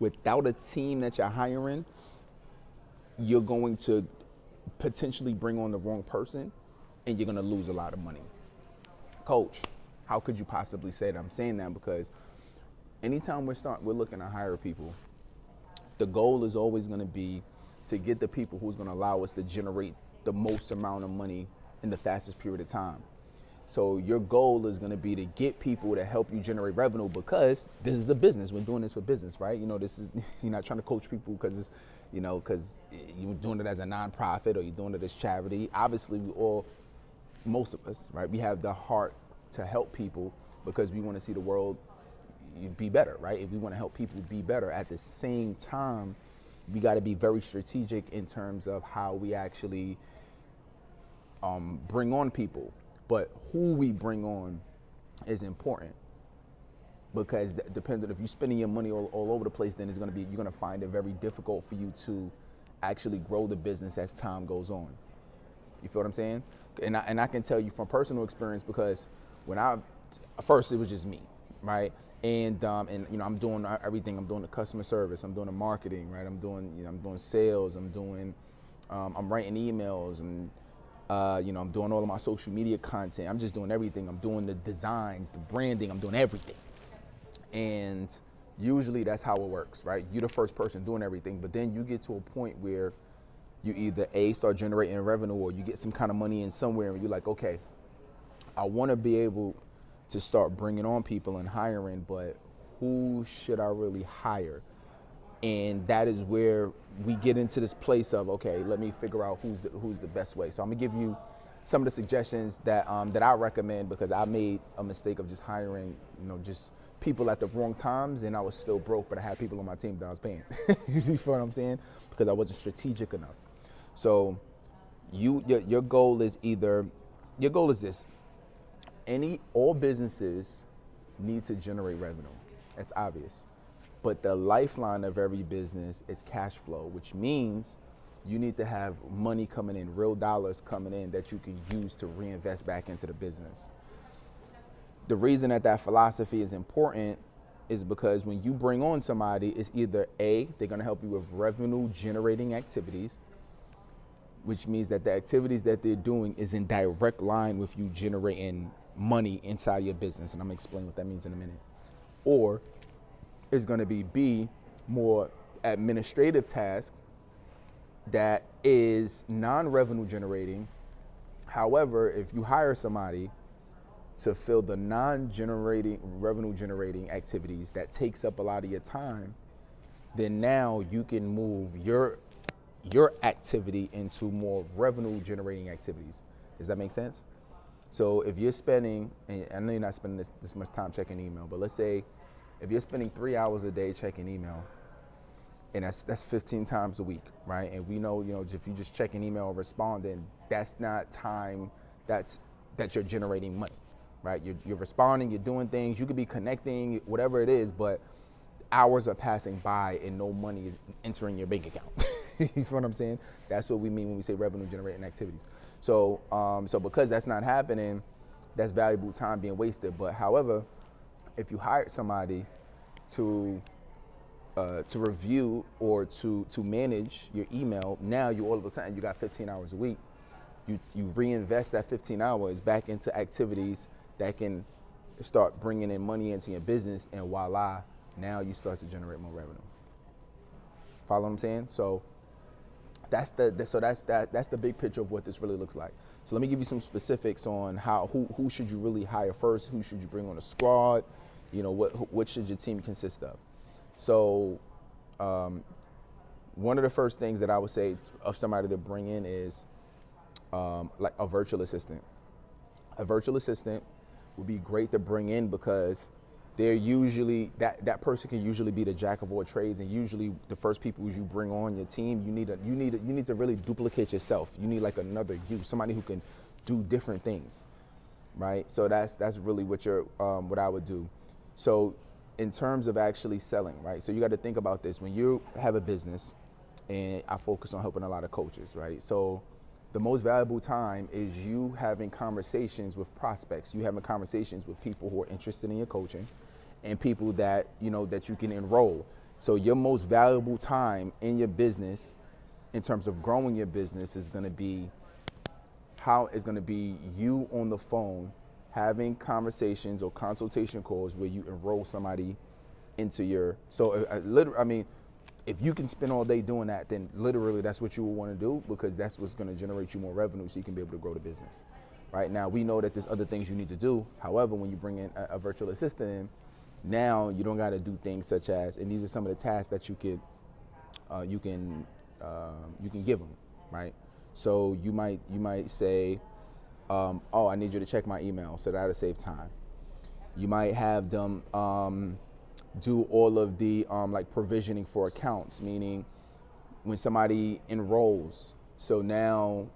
without a team that you're hiring, you're going to potentially bring on the wrong person and you're going to lose a lot of money. Coach, how could you possibly say that? I'm saying that because anytime we're looking to hire people, the goal is always going to be to get the people who's going to allow us to generate the most amount of money in the fastest period of time. So your goal is going to be to get people to help you generate revenue, because this is a business. We're doing this for business, right? This is, you're not trying to coach people because because you're doing it as a nonprofit or you're doing it as charity. Obviously, most of us, right? We have the heart to help people because we want to see the world be better, right? If we want to help people be better, at the same time, we got to be very strategic in terms of how we actually bring on people. But who we bring on is important, because depending, if you're spending your money all over the place, then you're going to find it very difficult for you to actually grow the business as time goes on. You feel what I'm saying? And I can tell you from personal experience, because first it was just me, right? And I'm doing everything. I'm doing the customer service. I'm doing the marketing, right? I'm doing sales. I'm writing emails, and I'm doing all of my social media content. I'm just doing everything. I'm doing the designs, the branding. I'm doing everything. And usually that's how it works, right? You're the first person doing everything, but then you get to a point where you either start generating revenue, or you get some kind of money in somewhere, and you're like, okay, I want to be able to start bringing on people and hiring, but who should I really hire? And that is where we get into this place of, okay, let me figure out who's the best way. So I'm gonna give you some of the suggestions that I recommend, because I made a mistake of just hiring, just people at the wrong times, and I was still broke, but I had people on my team that I was paying. You feel what I'm saying? Because I wasn't strategic enough. So your goal is this. All businesses need to generate revenue. It's obvious. But the lifeline of every business is cash flow, which means you need to have money coming in, real dollars coming in that you can use to reinvest back into the business. The reason that philosophy is important is because when you bring on somebody, it's either A, they're gonna help you with revenue generating activities, which means that the activities that they're doing is in direct line with you generating money inside your business. And I'm gonna explain what that means in a minute. Or it's gonna be B, more administrative task that is non-revenue generating. However, if you hire somebody to fill the non-generating, revenue generating activities that takes up a lot of your time, then now you can move your activity into more revenue generating activities. Does that make sense? So if you're spending, and I know you're not spending this much time checking email, but let's say if you're spending 3 hours a day checking email, and that's 15 times a week, right? And we know, if you just checking email or responding, that's not time that you're generating money, right? You're responding, you're doing things, you could be connecting, whatever it is, but hours are passing by and no money is entering your bank account. You feel what I'm saying? That's what we mean when we say revenue generating activities. So because that's not happening, that's valuable time being wasted. But however, if you hired somebody to review or to manage your email, now you all of a sudden you got 15 hours a week. You reinvest that 15 hours back into activities that can start bringing in money into your business, and voila, now you start to generate more revenue. Follow what I'm saying? So that's the big picture of what this really looks like. So let me give you some specifics on who should you really hire first, who should you bring on a squad, what should your team consist of. So one of the first things that I would say of somebody to bring in is like a virtual assistant. A virtual assistant would be great to bring in because they're usually, that person can usually be the jack of all trades, and usually the first people you bring on your team, you need to really duplicate yourself. You need like another you, somebody who can do different things, right? So that's really what I would do. So in terms of actually selling, right? So you got to think about this. When you have a business, and I focus on helping a lot of coaches, right? So the most valuable time is you having conversations with prospects. You having conversations with people who are interested in your coaching, and people that that you can enroll. So your most valuable time in your business, in terms of growing your business, is going to be you on the phone having conversations or consultation calls where you enroll somebody into your. So if you can spend all day doing that, then literally that's what you will want to do, because that's what's going to generate you more revenue so you can be able to grow the business. Right now, we know that there's other things you need to do. However, when you bring in a virtual assistant in, now you don't got to do things such as, and these are some of the tasks that you can give them, right? So you might say, oh, I need you to check my email, so that'll save time. You might have them do all of the like provisioning for accounts, meaning when somebody enrolls, so now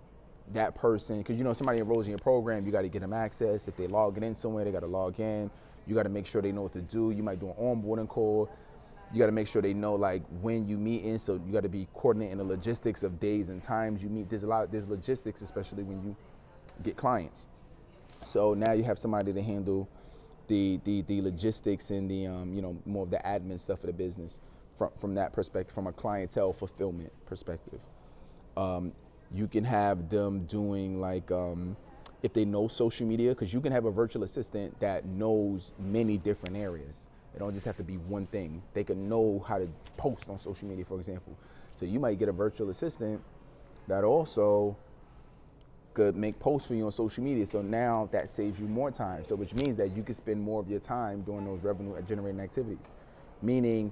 that person, because somebody enrolls in your program, you got to get them access. If they log in somewhere, they got to log in. You got to make sure they know what to do. You might do an onboarding call. You got to make sure they know like when you meet in. So you got to be coordinating the logistics of days and times you meet. There's logistics, especially when you get clients. So now you have somebody to handle the logistics and the more of the admin stuff of the business from that perspective, from a clientele fulfillment perspective. You can have them doing like if they know social media, because you can have a virtual assistant that knows many different areas. It don't just have to be one thing. They can know how to post on social media, for example. So you might get a virtual assistant that also could make posts for you on social media. So now that saves you more time. So which means that you can spend more of your time doing those revenue generating activities, meaning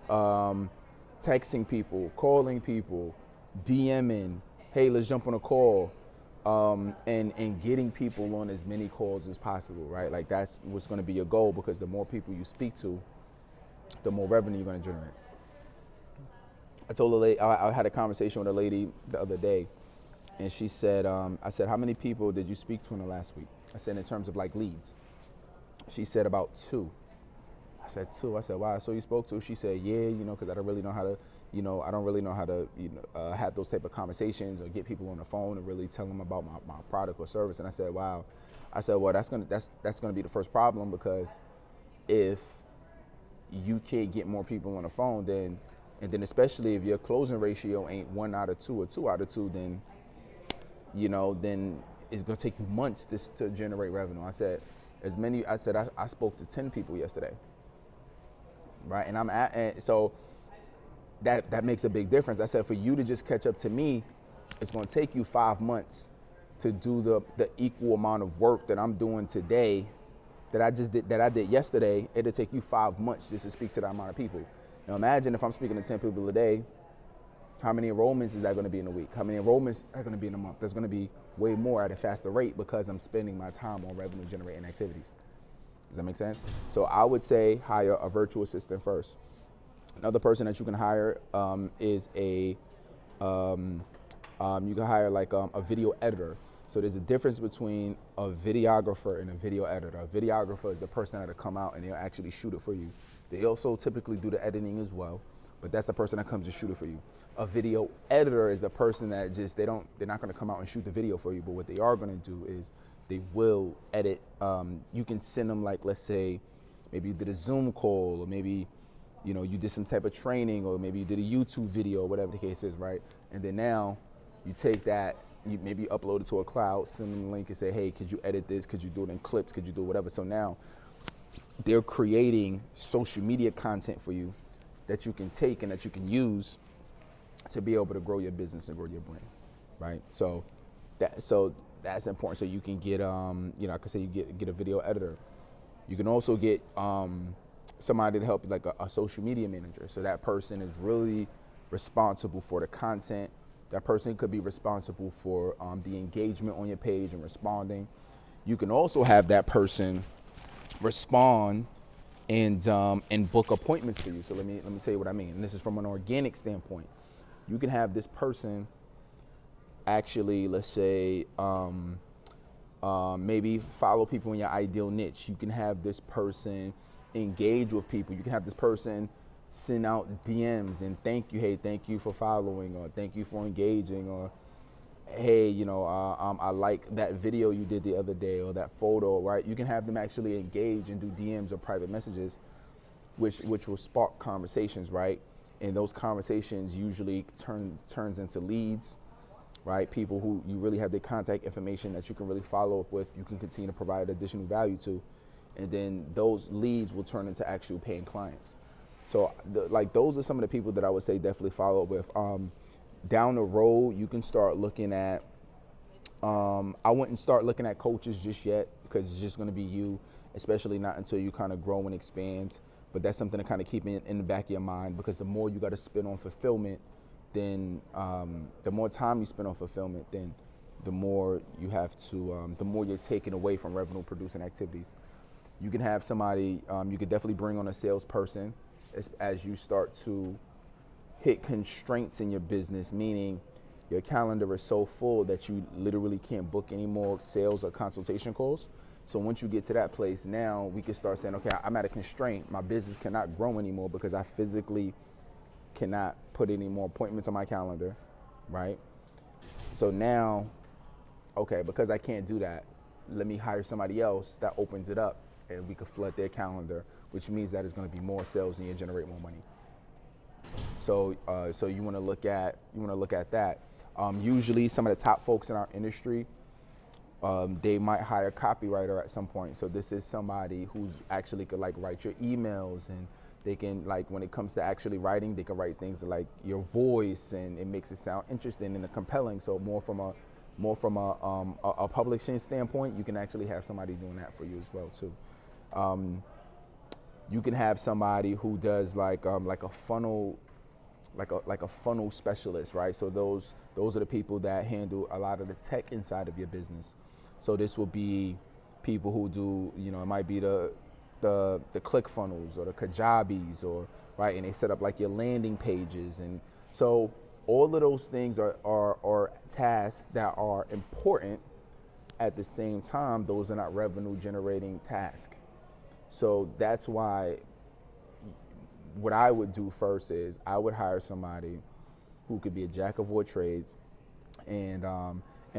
texting people, calling people, DMing, hey, let's jump on a call, and getting people on as many calls as possible, right? Like that's what's going to be your goal, because the more people you speak to, the more revenue you're going to generate. I told a lady, I had a conversation with a lady the other day, and she said, I said, how many people did you speak to in the last week? I said, in terms of like leads. She said about 2. I said 2. I said, wow, so you spoke to? She said, yeah, because I don't really know how to, have those type of conversations or get people on the phone and really tell them about my product or service. And I said, wow. I said, well, that's gonna be the first problem, because if you can't get more people on the phone, then especially if your closing ratio ain't 1 out of 2 or 2 out of 2, then it's gonna take you months to generate revenue. I said, I spoke to 10 people yesterday, right? And so that makes a big difference. I said, for you to just catch up to me, it's gonna take you 5 months to do the equal amount of work that I'm doing today, that I did yesterday. It'll take you 5 months just to speak to that amount of people. Now imagine if I'm speaking to 10 people a day, how many enrollments is that going to be in a week? How many enrollments are going to be in a month? There's going to be way more at a faster rate, because I'm spending my time on revenue generating activities. Does that make sense? So I would say hire a virtual assistant first. Another person that you can hire is you can hire like a video editor. So there's a difference between a videographer and a video editor. A videographer is the person that'll come out and they'll actually shoot it for you. They also typically do the editing as well, but that's the person that comes to shoot it for you. A video editor is the person that they're not going to come out and shoot the video for you, but what they are going to do is they will edit. You can send them, like, let's say maybe you did a Zoom call, or maybe you did some type of training, or maybe you did a YouTube video, whatever the case is, right? And then now you take that, you maybe upload it to a cloud, send them a link and say, hey, could you edit this? Could you do it in clips? Could you do whatever? So now they're creating social media content for you that you can take and that you can use to be able to grow your business and grow your brand, right? So that's important. So you can get, I could say you get a video editor. You can also get somebody to help you, like a social media manager. So that person is really responsible for the content. That person could be responsible for the engagement on your page and responding. You can also have that person respond and book appointments for you. So let me tell you what I mean. And this is from an organic standpoint. You can have this person actually, let's say, maybe follow people in your ideal niche. You can have this person engage with people. You can have this person send out DMs and thank you, hey, thank you for following, or thank you for engaging, or hey, I like that video you did the other day, or that photo, right? You can have them actually engage and do DMs or private messages which will spark conversations, right? And those conversations usually turns into leads, right? People who you really have their contact information that you can really follow up with, you can continue to provide additional value to, and then those leads will turn into actual paying clients. So those are some of the people that I would say definitely follow up with. Down the road, you can start looking at, I wouldn't start looking at coaches just yet because it's just going to be you, especially not until you kind of grow and expand. But that's something to kind of keep in the back of your mind, because the more you got to spend on fulfillment, then the more time you spend on fulfillment, then the more you have to, the more you're taking away from revenue producing activities. You can have somebody, you could definitely bring on a salesperson as you start to hit constraints in your business, meaning your calendar is so full that you literally can't book any more sales or consultation calls. So once you get to that place, now we can start saying, okay, I'm at a constraint. My business cannot grow anymore because I physically cannot put any more appointments on my calendar, right? So now, okay, because I can't do that, let me hire somebody else that opens it up and we can flood their calendar, which means that it's going to be more sales and you generate more money. So, so you want to look at that. Usually, some of the top folks in our industry, they might hire a copywriter at some point. So this is somebody who's actually could like write your emails, and they can, like, when it comes to actually writing, they can write things like your voice, and it makes it sound interesting and compelling. So more from a publishing standpoint, you can actually have somebody doing that for you as well too. You can have somebody who does like a funnel, like a funnel specialist, right? So those are the people that handle a lot of the tech inside of your business. So this will be people who do, it might be the click funnels or the Kajabis, or right, and they set up like your landing pages. And so all of those things are tasks that are important. At the same time, those are not revenue generating tasks. So that's why what I would do first is I would hire somebody who could be a jack of all trades, and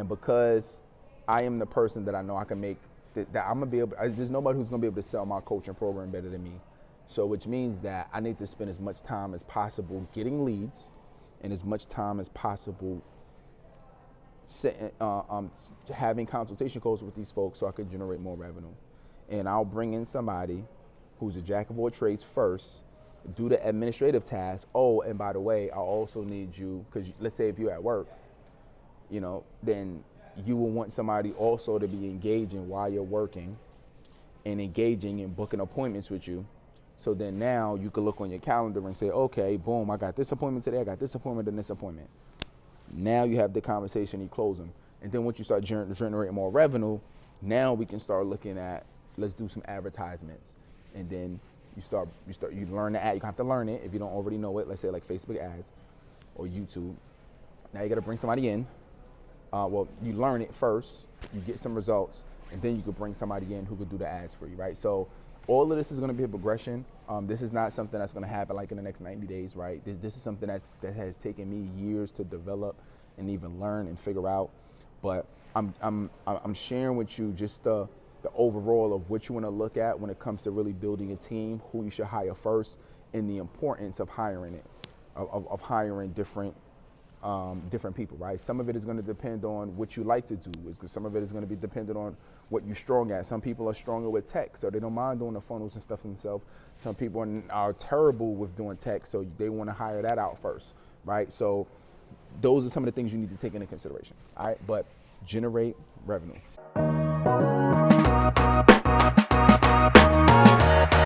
because I am the person that I know I can make that I'm gonna be able. There's nobody who's gonna be able to sell my coaching program better than me. So which means that I need to spend as much time as possible getting leads, and as much time as possible having consultation calls with these folks so I could generate more revenue. And I'll bring in somebody who's a jack of all trades first, do the administrative tasks. Oh, and by the way, I also need you, because let's say if you're at work, then you will want somebody also to be engaging while you're working and engaging and booking appointments with you. So then now you can look on your calendar and say, okay, boom, I got this appointment today, I got this appointment and this appointment. Now you have the conversation, you close them. And then once you start generating more revenue, now we can start looking at, let's do some advertisements. And then you learn the ad. You have to learn it if you don't already know it. Let's say like Facebook ads or YouTube. Now you got to bring somebody in. Well, you learn it first, you get some results, and then you could bring somebody in who could do the ads for you, right? So all of this is going to be a progression. This is not something that's going to happen like in the next 90 days, right? This is something that has taken me years to develop and even learn and figure out. But I'm sharing with you just the overall of what you want to look at when it comes to really building a team, who you should hire first, and the importance of hiring it, of hiring different people, right? Some of it is going to depend on what you like to do. Some of it is going to be dependent on what you're strong at. Some people are stronger with tech, so they don't mind doing the funnels and stuff themselves. Some people are terrible with doing tech, so they want to hire that out first, right? So those are some of the things you need to take into consideration, all right? But generate revenue.